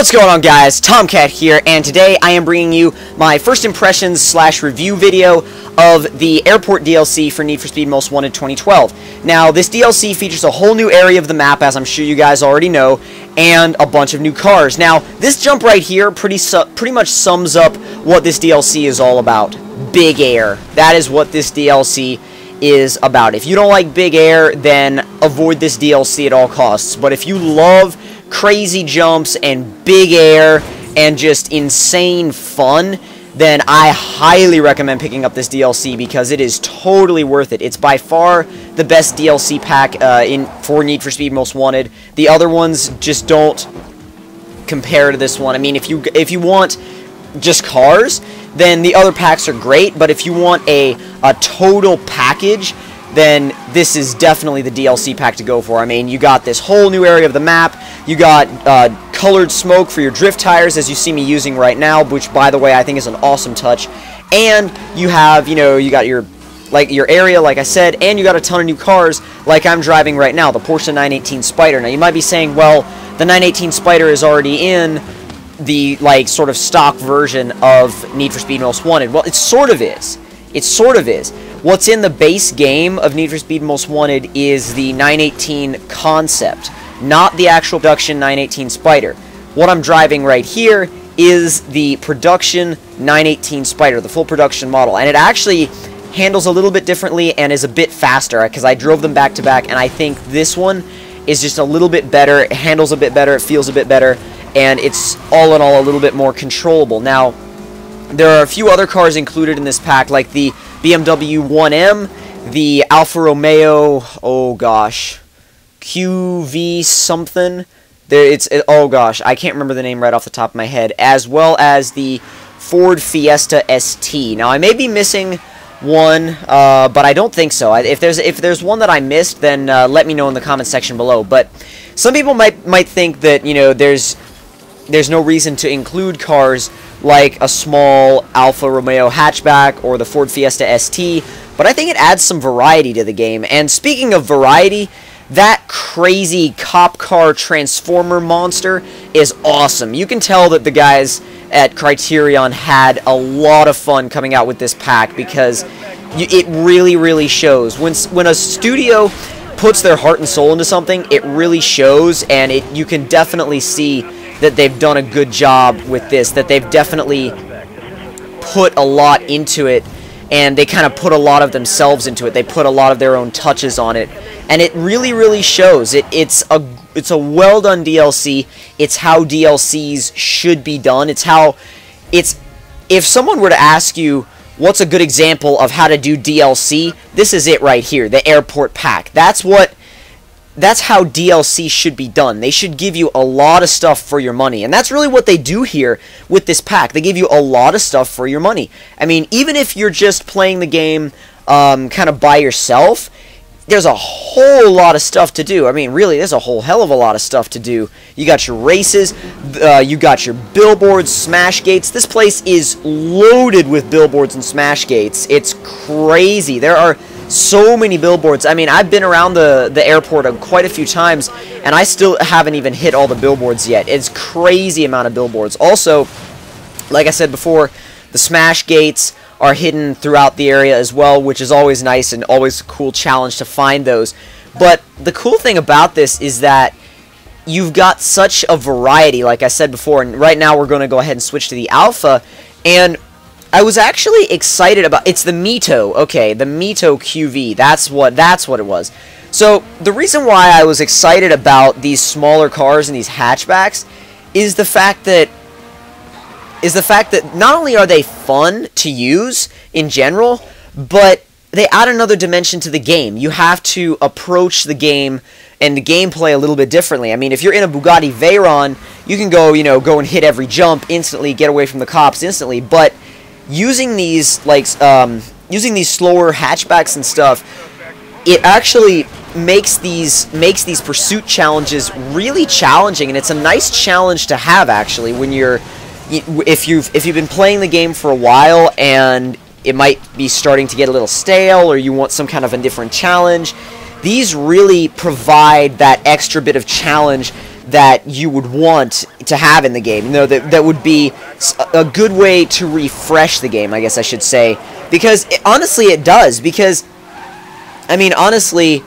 What's going on, guys? Tomcat here, and today I am bringing you my first impressions slash review video of the Airport DLC for Need for Speed Most Wanted 2012. Now, this DLC features a whole new area of the map, as I'm sure you guys already know, and a bunch of new cars. Now, this jump right here pretty much sums up what this DLC is all about. Big Air. That is what this DLC is about. If you don't like Big Air, then avoid this DLC at all costs. But if you love crazy jumps and big air and just insane fun, then I highly recommend picking up this DLC because it is totally worth it. It's by far the best DLC pack for Need for Speed Most Wanted. The other ones just don't compare to this one. I mean, if you want just cars, then the other packs are great, but if you want a total package, then this is definitely the DLC pack to go for. I mean, you got this whole new area of the map, you got colored smoke for your drift tires, as you see me using right now, which, by the way, I think is an awesome touch, and you have, you got your area, like I said, and you got a ton of new cars, like I'm driving right now, the Porsche 918 Spyder. Now, you might be saying, well, the 918 Spyder is already in the, sort of stock version of Need for Speed Most Wanted. Well, it sort of is. It sort of is. What's in the base game of Need for Speed Most Wanted is the 918 concept, not the actual production 918 Spyder. What I'm driving right here is the production 918 Spyder, the full production model, and it actually handles a little bit differently and is a bit faster, because I drove them back to back, and I think this one is just a little bit better. It handles a bit better, it feels a bit better, and it's all in all a little bit more controllable. Now, there are a few other cars included in this pack, like the BMW 1M, the Alfa Romeo, oh gosh, QV something. Oh gosh, I can't remember the name right off the top of my head, as well as the Ford Fiesta ST. Now, I may be missing one, but I don't think so. If there's one that I missed, then let me know in the comment section below. But some people might think that, there's no reason to include cars like a small Alfa Romeo hatchback or the Ford Fiesta ST, but I think it adds some variety to the game. And speaking of variety, that crazy cop car transformer monster is awesome. You can tell that the guys at Criterion had a lot of fun coming out with this pack, because it really, really shows. When a studio puts their heart and soul into something, it really shows, and you can definitely see that they've done a good job with this, that they've definitely put a lot into it, and they kind of put a lot of themselves into it. They put a lot of their own touches on it, and it really, really shows. It's a well-done DLC. It's how DLCs should be done. If someone were to ask you, what's a good example of how to do DLC, this is it right here, the Airport pack. That's how DLC should be done. They should give you a lot of stuff for your money. And that's really what they do here with this pack. They give you a lot of stuff for your money. I mean, even if you're just playing the game kind of by yourself, there's a whole lot of stuff to do. I mean, really, there's a whole hell of a lot of stuff to do. You got your races, you got your billboards, smash gates. This place is loaded with billboards and smash gates. It's crazy. There are so many billboards. I mean, I've been around the airport quite a few times, and I still haven't even hit all the billboards yet. It's crazy amount of billboards. Also, like I said before, the smash gates are hidden throughout the area as well, which is always nice and always a cool challenge to find those. But the cool thing about this is that you've got such a variety, like I said before, and right now we're going to go ahead and switch to the Alpha, and I was actually excited about, it's the Mito, okay, the Mito QV, that's what it was. So, the reason why I was excited about these smaller cars and these hatchbacks is the fact that not only are they fun to use in general, but they add another dimension to the game. You have to approach the game and the gameplay a little bit differently. I mean, if you're in a Bugatti Veyron, you can go and hit every jump instantly, get away from the cops instantly, but using these using these slower hatchbacks and stuff, it actually makes these pursuit challenges really challenging, and it's a nice challenge to have, actually, when if you've been playing the game for a while and it might be starting to get a little stale, or you want some kind of a different challenge. These really provide that extra bit of challenge that you would want to have in the game. You know, that would be a good way to refresh the game, I guess I should say. Because, honestly, it does. Because, I mean, honestly,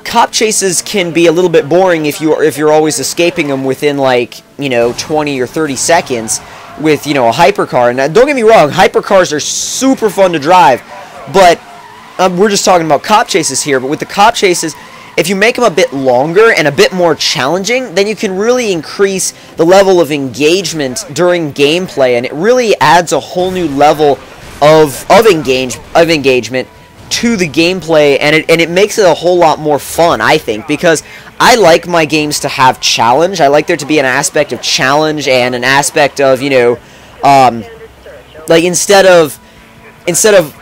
cop chases can be a little bit boring if you're always escaping them within, like, you know, 20 or 30 seconds with, you know, a hypercar. And don't get me wrong, hypercars are super fun to drive, but we're just talking about cop chases here. But with the cop chases, if you make them a bit longer and a bit more challenging, then you can really increase the level of engagement during gameplay, and it really adds a whole new level of engagement to the gameplay, and it makes it a whole lot more fun, I think, because I like my games to have challenge. I like there to be an aspect of challenge and an aspect of, you know, like instead of,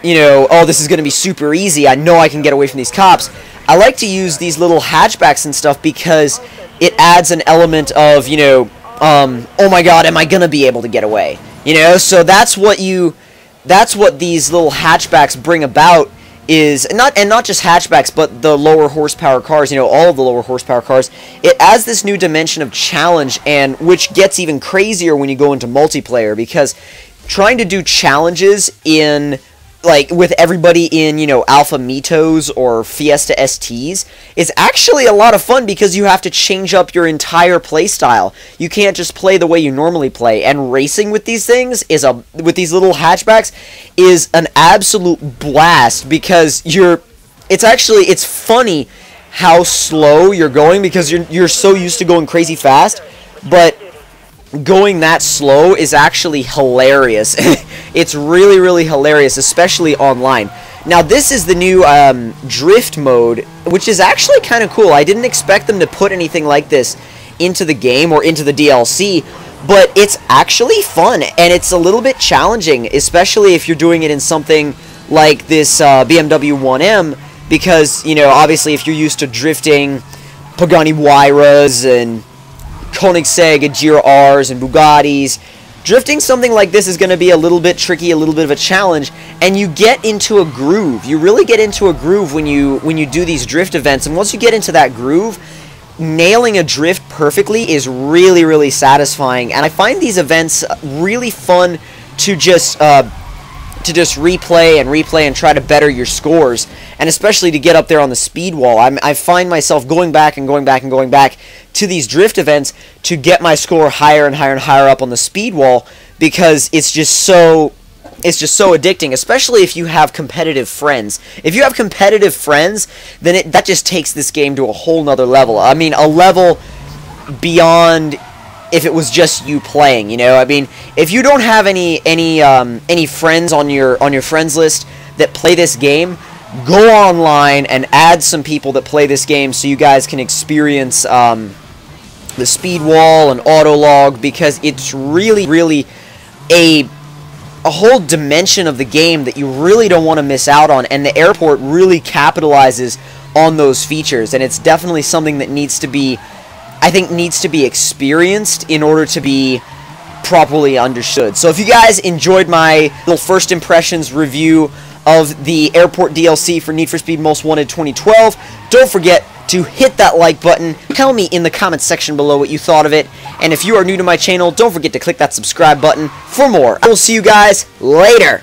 you know, oh, this is going to be super easy, I know I can get away from these cops, I like to use these little hatchbacks and stuff because it adds an element of, you know, oh my god, am I going to be able to get away? You know, so that's what these little hatchbacks bring about, is not just hatchbacks, but the lower horsepower cars, you know, all of the lower horsepower cars. It adds this new dimension of challenge, and which gets even crazier when you go into multiplayer, because trying to do challenges in, like, with everybody in, you know, Alfa Mitos or Fiesta STs is actually a lot of fun, because you have to change up your entire play style. You can't just play the way you normally play, and racing with these things with these little hatchbacks is an absolute blast, because it's funny how slow you're going, because you're so used to going crazy fast, but going that slow is actually hilarious. It's really, really hilarious, especially online. Now, this is the new drift mode, which is actually kind of cool. I didn't expect them to put anything like this into the game or into the DLC, but it's actually fun, and it's a little bit challenging, especially if you're doing it in something like this BMW 1M, because, you know, obviously if you're used to drifting Pagani Huayras and Koenigsegg GR-Rs and Bugattis, drifting something like this is going to be a little bit tricky, a little bit of a challenge, and you get into a groove. You really get into a groove when you do these drift events, and once you get into that groove, nailing a drift perfectly is really, really satisfying, and I find these events really fun to just replay and try to better your scores, and especially to get up there on the speed wall. I find myself going back to these drift events to get my score higher and higher and higher up on the speed wall, because it's just so addicting, especially if you have competitive friends. If you have competitive friends, then that just takes this game to a whole nother level. I mean, a level beyond if it was just you playing, you know? I mean, if you don't have any friends on your friends list that play this game, go online and add some people that play this game so you guys can experience the speed wall and auto log, because it's really, really a whole dimension of the game that you really don't want to miss out on, and the airport really capitalizes on those features, and it's definitely something that needs to be experienced in order to be properly understood. So if you guys enjoyed my little first impressions review of the Airport DLC for Need for Speed Most Wanted 2012, don't forget to hit that like button. Tell me in the comments section below what you thought of it, and if you are new to my channel, don't forget to click that subscribe button for more. I will see you guys later.